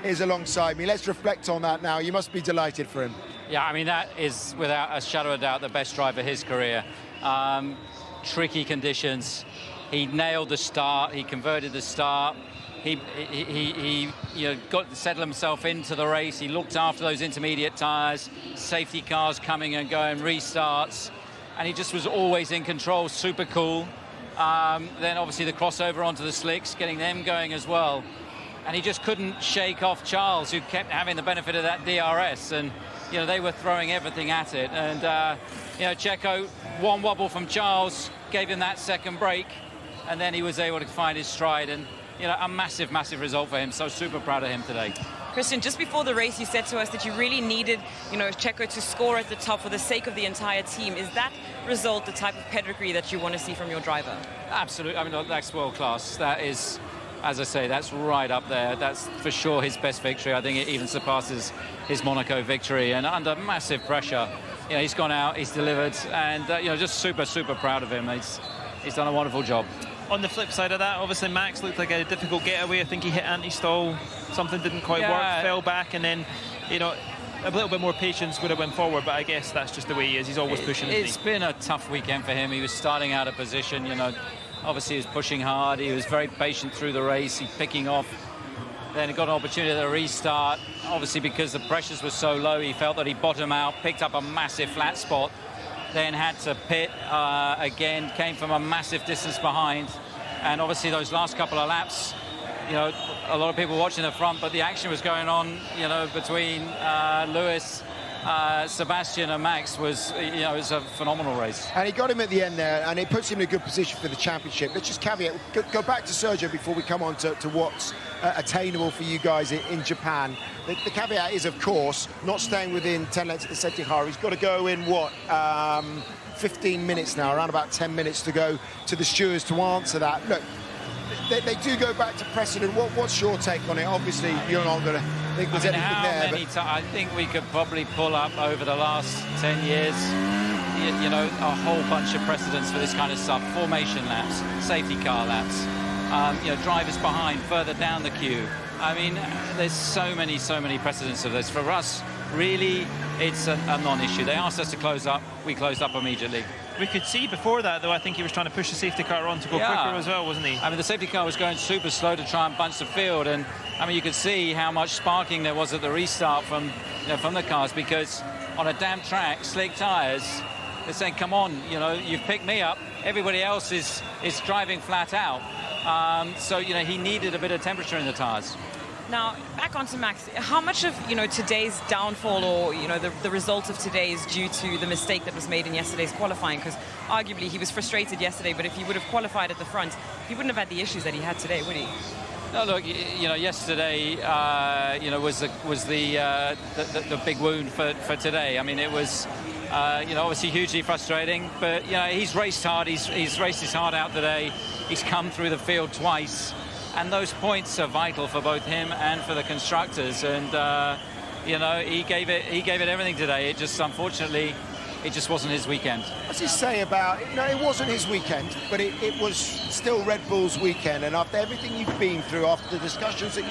is alongside me. Let's reflect on that now. You must be delighted for him. Yeah, I mean, that is, without a shadow of a doubt, the best drive of his career. Tricky conditions. He nailed the start. He converted the start. He got to settle himself into the race. He looked after those intermediate tyres, safety cars coming and going, restarts, and he just was always in control. Super cool. Then obviously the crossover onto the slicks, getting them going as well. And he just couldn't shake off Charles, who kept having the benefit of that DRS, and they were throwing everything at it. And Checo, one wobble from Charles gave him that second break, and then he was able to find his stride. And a massive, massive result for him. So super proud of him today. Christian, just before the race, you said to us that you really needed, Checo to score at the top for the sake of the entire team. Is that result the type of pedigree that you want to see from your driver? Absolutely. I mean, that's world class. That is, as I say, that's right up there. That's for sure his best victory. I think it even surpasses his Monaco victory. And under massive pressure, he's gone out, he's delivered, and just super, super proud of him. He's done a wonderful job. On the flip side of that, obviously Max looked like a difficult getaway. I think he hit anti-stall, something didn't quite work, fell back, and then, a little bit more patience would have went forward, but I guess that's just the way he is. He's always pushing. It's been a tough weekend for him. He was starting out of position, obviously he was pushing hard. He was very patient through the race. He's picking off. Then he got an opportunity to restart. Obviously, because the pressures were so low, he felt that he bottomed out, picked up a massive flat spot, then had to pit again, came from a massive distance behind. And obviously those last couple of laps, a lot of people watching the front, but the action was going on, between Lewis, Sebastian and Max was, it was a phenomenal race. And he got him at the end there, and it puts him in a good position for the championship. Let's just caveat, go back to Sergio before we come on to what's attainable for you guys in Japan. The caveat is, of course, not staying within 10 lengths of the safety car. He's got to go in, 15 minutes now, around about 10 minutes to go to the stewards to answer that. Look, they do go back to precedent. What's your take on it? Obviously, you're not going to think there's anything there. I think we could probably pull up over the last 10 years, a whole bunch of precedents for this kind of stuff. Formation laps, safety car laps, drivers behind, further down the queue. I mean, there's so many precedents of this. For us, really, it's a non-issue. They asked us to close up. We closed up immediately. We could see before that, though, I think he was trying to push the safety car on to go quicker as well, wasn't he? I mean, the safety car was going super slow to try and bunch the field, and I mean, you could see how much sparking there was at the restart from the cars, because on a damp track, slick tyres, they're saying, come on, you've picked me up. Everybody else is driving flat out. So, he needed a bit of temperature in the tyres. Now, back onto Max. How much of, today's downfall or, the result of today is due to the mistake that was made in yesterday's qualifying? Because arguably he was frustrated yesterday, but if he would have qualified at the front, he wouldn't have had the issues that he had today, would he? No, look, yesterday, was the big wound for today. I mean, it was, obviously hugely frustrating, but, he's raced hard. He's raced his heart out today. He's come through the field twice. And those points are vital for both him and for the constructors. And, he gave it everything today. It just, unfortunately, it just wasn't his weekend. What's he say about, it wasn't his weekend, but it was still Red Bull's weekend. And after everything you've been through, after the discussions that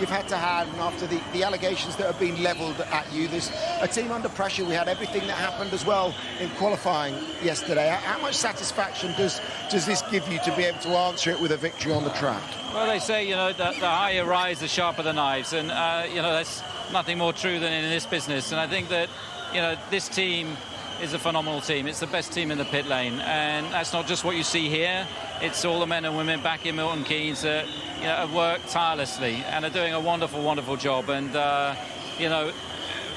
you've had to have, and after the allegations that have been levelled at you, there's a team under pressure. We had everything that happened as well in qualifying yesterday. How much satisfaction does this give you to be able to answer it with a victory on the track? Well, they say, the higher you rise, the sharper the knives. And, that's nothing more true than in this business. And I think that, this team is a phenomenal team. It's the best team in the pit lane. And that's not just what you see here. It's all the men and women back in Milton Keynes that, have worked tirelessly and are doing a wonderful, wonderful job. And,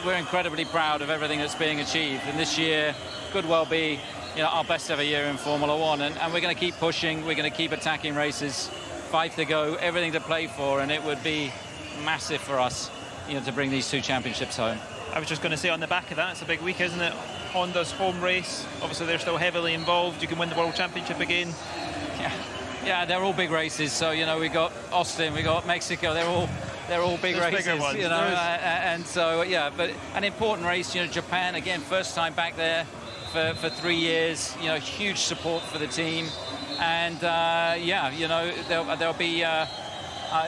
we're incredibly proud of everything that's being achieved. And this year could well be, our best ever year in Formula One. And we're going to keep pushing. We're going to keep attacking races. 5 to go, everything to play for, and it would be massive for us, to bring these 2 championships home. I was just going to say, on the back of that, it's a big week, isn't it? Honda's home race, obviously they're still heavily involved. You can win the World Championship again. Yeah, they're all big races. So we got Austin, we got Mexico. They're all big There's races, bigger ones. And so but an important race. Japan again, first time back there for 3 years. Huge support for the team. And there'll be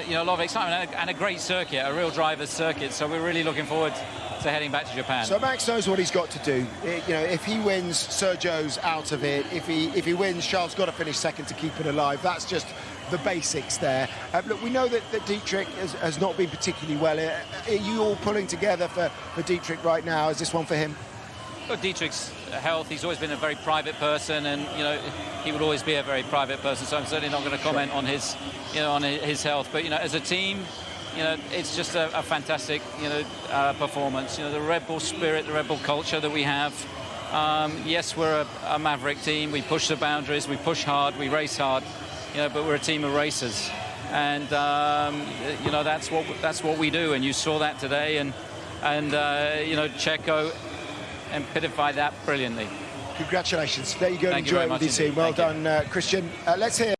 you know, a lot of excitement and a great circuit, a real driver's circuit. So we're really looking forward to heading back to Japan. So Max knows what he's got to do. You know, if he wins, Sergio's out of it. If he wins, Charles got to finish second to keep it alive. That's just the basics there. Look, we know that Dietrich has not been particularly well. Are you all pulling together for Dietrich right now? Is this one for him? Look, Dietrich's health, he's always been a very private person, and, you know, he would always be a very private person, so I'm certainly not going to comment on his, you know, on his health. But, you know, as a team, you know, it's just a fantastic, you know, performance. You know, the Red Bull spirit, the Red Bull culture that we have. Yes, we're a maverick team. We push the boundaries, we push hard, we race hard, you know, but we're a team of racers. And, you know, that's what we do, and you saw that today, and you know, Checo epitomised that brilliantly. Congratulations. There you go. Thank you Enjoy very it with much your team. Well indeed. done, Christian. Let's hear